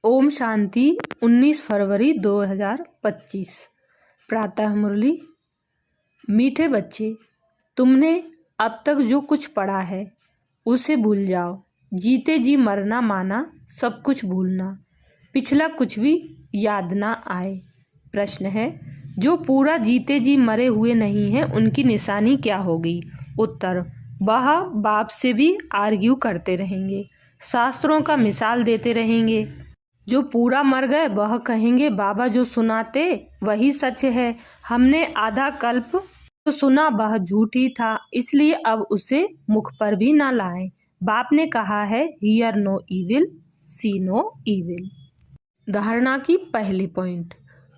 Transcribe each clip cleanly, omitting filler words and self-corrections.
ओम शांति। 19 फरवरी 2025। प्रातः मुरली। मीठे बच्चे, तुमने अब तक जो कुछ पढ़ा है उसे भूल जाओ। जीते जी मरना माना, सब कुछ भूलना, पिछला कुछ भी याद ना आए। प्रश्न है, जो पूरा जीते जी मरे हुए नहीं हैं उनकी निशानी क्या होगी? उत्तर, वह बाप से भी आर्ग्यू करते रहेंगे, शास्त्रों का मिसाल देते रहेंगे। जो पूरा मर गए वह कहेंगे, बाबा जो सुनाते वही सच है, हमने आधा कल्प जो सुना वह झूठ ही था, इसलिए अब उसे मुख पर भी ना लाएं। बाप ने कहा है, hear no evil, see no evil. धारणा की पहली पॉइंट,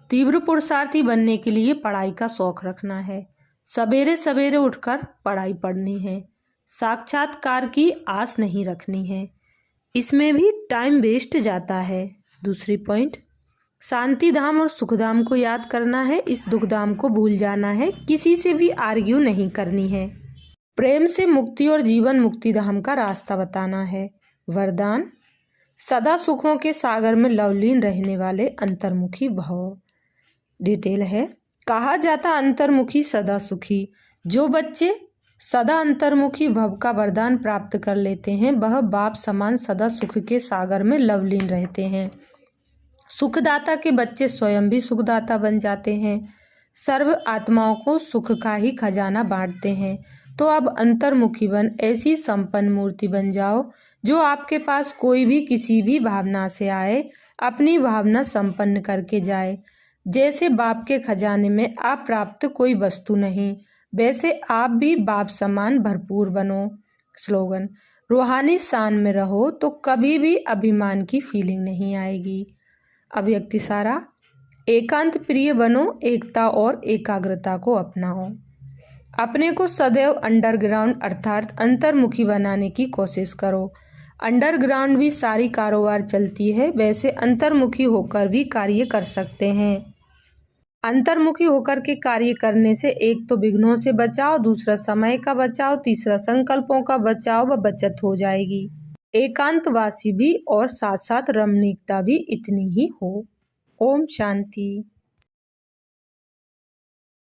तीव्र पुरुषार्थी बनने के लिए पढ़ाई का शौक रखना है। सवेरे सवेरे उठकर पढ़ाई पढ़नी है। साक्षात्कार की आस नहीं रखनी है, इसमें भी टाइम वेस्ट जाता है। दूसरी पॉइंट, शांति धाम और सुख धाम को याद करना है, इस दुख धाम को भूल जाना है, किसी से भी आर्ग्यू नहीं करनी है। प्रेम से मुक्ति और जीवन मुक्ति धाम का रास्ता बताना है। वरदान, सदा सुखों के सागर में लवलीन रहने वाले अंतर्मुखी भव। डिटेल है, कहा जाता अंतर्मुखी सदा सुखी। जो बच्चे सदा अंतर्मुखी भव का वरदान प्राप्त कर लेते हैं वह बाप समान सदा सुख के सागर में लवलीन रहते हैं। सुखदाता के बच्चे स्वयं भी सुखदाता बन जाते हैं, सर्व आत्माओं को सुख का ही खजाना बांटते हैं। तो अब अंतर्मुखी बन ऐसी संपन्न मूर्ति बन जाओ जो आपके पास कोई भी किसी भी भावना से आए अपनी भावना संपन्न करके जाए। जैसे बाप के खजाने में आप प्राप्त कोई वस्तु नहीं, वैसे आप भी बाप समान भरपूर बनो। स्लोगन, रूहानी शान में रहो तो कभी भी अभिमान की फीलिंग नहीं आएगी। अव्यक्ति सारा, एकांत प्रिय बनो, एकता और एकाग्रता को अपनाओ। अपने को सदैव अंडरग्राउंड अर्थात अंतर्मुखी बनाने की कोशिश करो। अंडरग्राउंड भी सारी कारोबार चलती है, वैसे अंतर्मुखी होकर भी कार्य कर सकते हैं। अंतर्मुखी होकर के कार्य करने से एक तो विघ्नों से बचाव, दूसरा समय का बचाव, तीसरा संकल्पों का बचाव व बचत हो जाएगी। एकांतवासी भी और साथ साथ रमणीकता भी इतनी ही हो। ओम शांति।